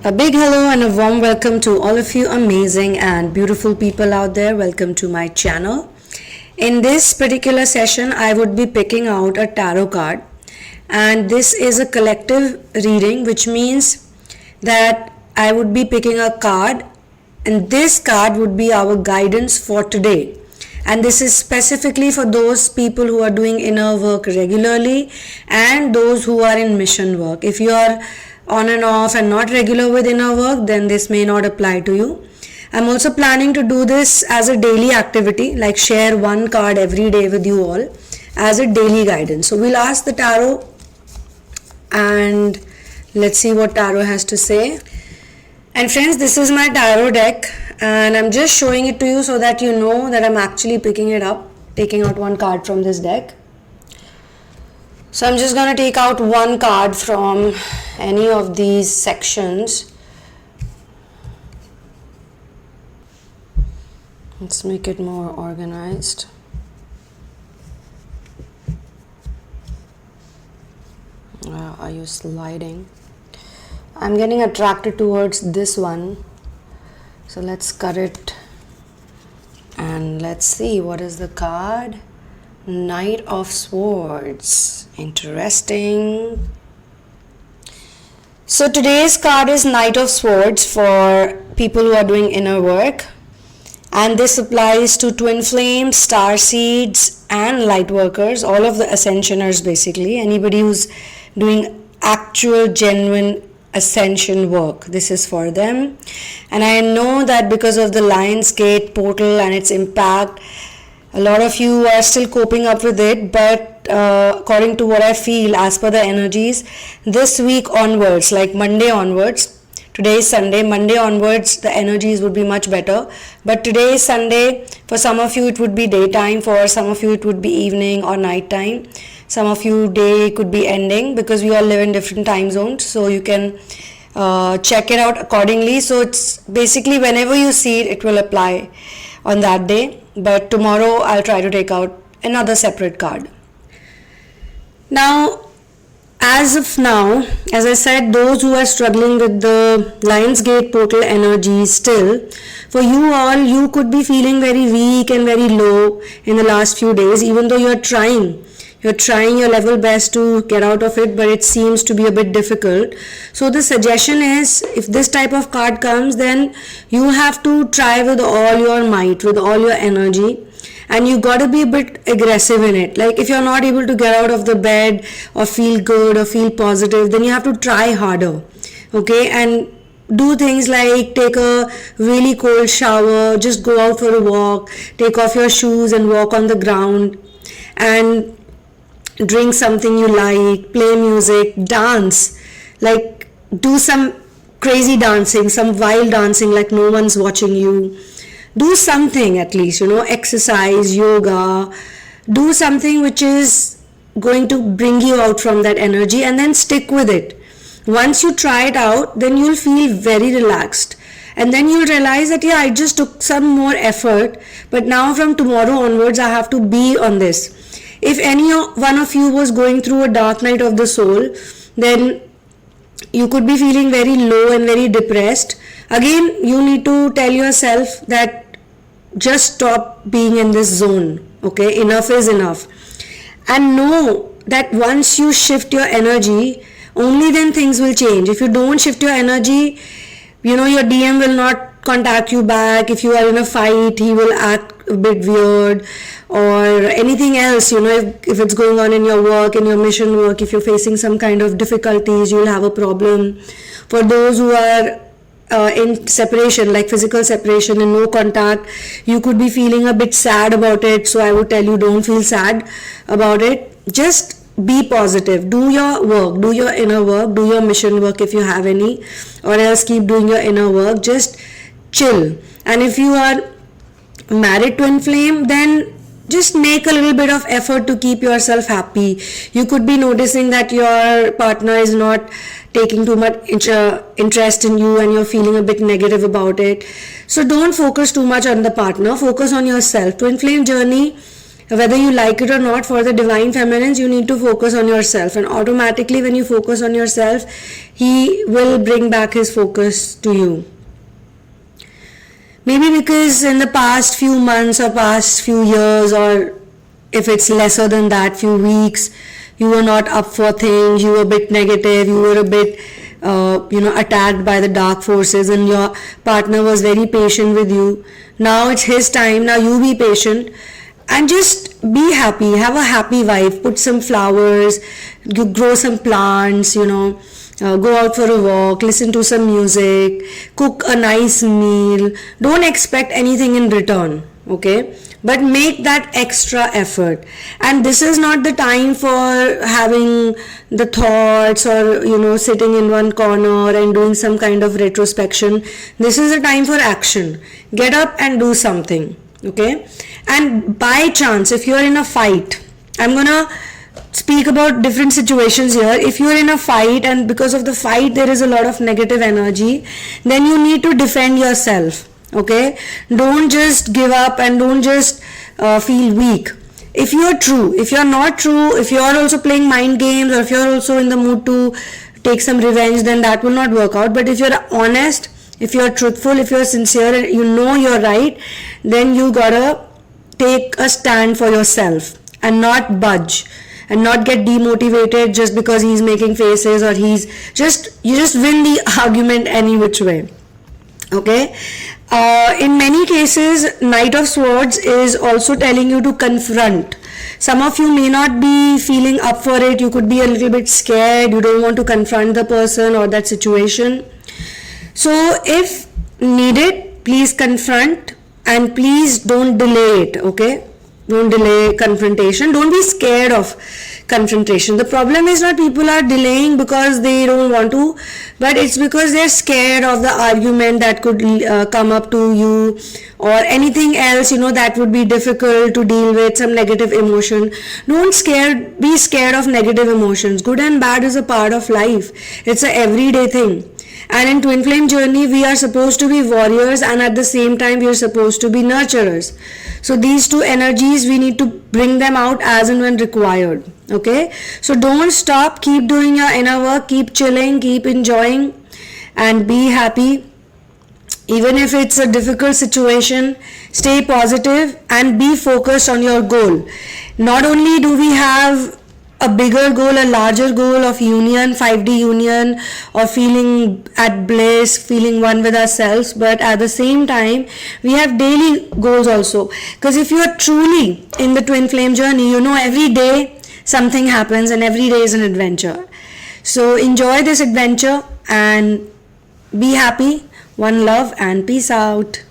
A big hello and a warm welcome to all of you amazing and beautiful people out there. Welcome to my channel. In this particular session, I would be picking out a tarot card, and this is a collective reading, which means that I would be picking a card, and this card would be our guidance for today. And this is specifically for those people who are doing inner work regularly and those who are in mission work. If you are on and off and not regular with inner work, then this may not apply to you. I'm also planning to do this as a daily activity, like share one card every day with you all as a daily guidance. So we'll ask the tarot and let's see what tarot has to say. And friends, this is my tarot deck and I'm just showing it to you so that you know that I'm actually picking it up, taking out one card from this deck. So I'm just going to take out one card from any of these sections. Let's make it more organized. Are you sliding? I'm getting attracted towards this one. So let's cut it and let's see what is the card. Knight of Swords. Interesting. So today's card is Knight of Swords for people who are doing inner work, and this applies to twin flames, star seeds and light workers, all of the ascensioners basically, anybody who's doing actual genuine ascension work. This is for them. And I know that because of the Lion's Gate portal and its impact, a lot of you are still coping up with it, but according to what I feel, as per the energies, this week onwards, like Monday onwards, today is Sunday, Monday onwards, the energies would be much better. But today is Sunday, for some of you it would be daytime, for some of you it would be evening or night time. Some of you day could be ending because we all live in different time zones, so you can check it out accordingly. So it's basically whenever you see it, it will apply on that day. But tomorrow I'll try to take out another separate card. Now, as of now, as I said, those who are struggling with the Lion's Gate portal energy still, for you all, you could be feeling very weak and very low in the last few days, even though you're trying your level best to get out of it, but it seems to be a bit difficult. So the suggestion is, if this type of card comes, then you have to try with all your might, with all your energy, and you got to be a bit aggressive in it. Like if you're not able to get out of the bed or feel good or feel positive, then you have to try harder, okay? And do things like take a really cold shower, just go out for a walk, take off your shoes and walk on the ground, and drink something you like, play music, dance, like do some crazy dancing, some wild dancing like no one's watching you. Do something at least, exercise, yoga, do something which is going to bring you out from that energy, and then stick with it. Once you try it out, then you'll feel very relaxed. And then you'll realize that, I just took some more effort, but now from tomorrow onwards, I have to be on this. If any one of you was going through a dark night of the soul, then you could be feeling very low and very depressed. Again, you need to tell yourself that just stop being in this zone, okay? Enough is enough. And know that once you shift your energy, only then things will change. If you don't shift your energy, your DM will not contact you back. If you are in a fight, he will act a bit weird, or anything else, if it's going on in your work, in your mission work, if you're facing some kind of difficulties, you'll have a problem. For those who are in separation, like physical separation and no contact, you could be feeling a bit sad about it. So I would tell you, don't feel sad about it. Just be positive, do your work, do your inner work, do your mission work if you have any, or else keep doing your inner work. Just chill. And if you are married twin flame, then just make a little bit of effort to keep yourself happy. You could be noticing that your partner is not taking too much interest in you and you're feeling a bit negative about it. So don't focus too much on the partner, focus on yourself. Twin flame journey whether you like it or not. For the divine feminines, you need to focus on yourself, and automatically when you focus on yourself, he will bring back his focus to you. Maybe because in the past few months or past few years, or if it's lesser than that, few weeks, you were not up for things, you were a bit negative, you were a bit attacked by the dark forces, and your partner was very patient with you. Now it's his time. Now you be patient and just be happy. Have a happy vibe. Put some flowers, you grow some plants, go out for a walk, listen to some music, cook a nice meal. Don't expect anything in return, okay? But make that extra effort. And this is not the time for having the thoughts or sitting in one corner and doing some kind of retrospection. This is a time for action. Get up and do something, okay? And by chance, if you're in a fight, I'm gonna speak about different situations here. If you're in a fight and because of the fight there is a lot of negative energy, then you need to defend yourself. Okay, don't just give up and don't just feel weak. If you're true, if you're not true, if you're also playing mind games, or if you're also in the mood to take some revenge, then that will not work out. But if you're honest, if you're truthful, if you're sincere, and you're right, then you gotta take a stand for yourself and not budge and not get demotivated just because he's making faces, or you just win the argument any which way. Okay. In many cases, Knight of Swords is also telling you to confront. Some of you may not be feeling up for it. You could be a little bit scared. You don't want to confront the person or that situation. So if needed, please confront, and please don't delay it. Okay, don't delay confrontation. Don't be scared of confrontation. The problem is not people are delaying because they don't want to, but it's because they're scared of the argument that could come up to you, or anything else that would be difficult to deal with, some negative emotion. Don't be scared of negative emotions. Good and bad is a part of life. It's a everyday thing. And in Twin Flame journey, we are supposed to be warriors, and at the same time we are supposed to be nurturers. So these two energies, we need to bring them out as and when required. Okay, so don't stop. Keep doing your inner work. Keep chilling. Keep enjoying, and be happy. Even if it's a difficult situation, stay positive and be focused on your goal. Not only do we have a bigger goal, a larger goal of union, 5D union, or feeling at bliss, feeling one with ourselves, but at the same time, we have daily goals also. Because if you are truly in the Twin Flame journey, every day something happens and every day is an adventure. So enjoy this adventure and be happy. One love and peace out.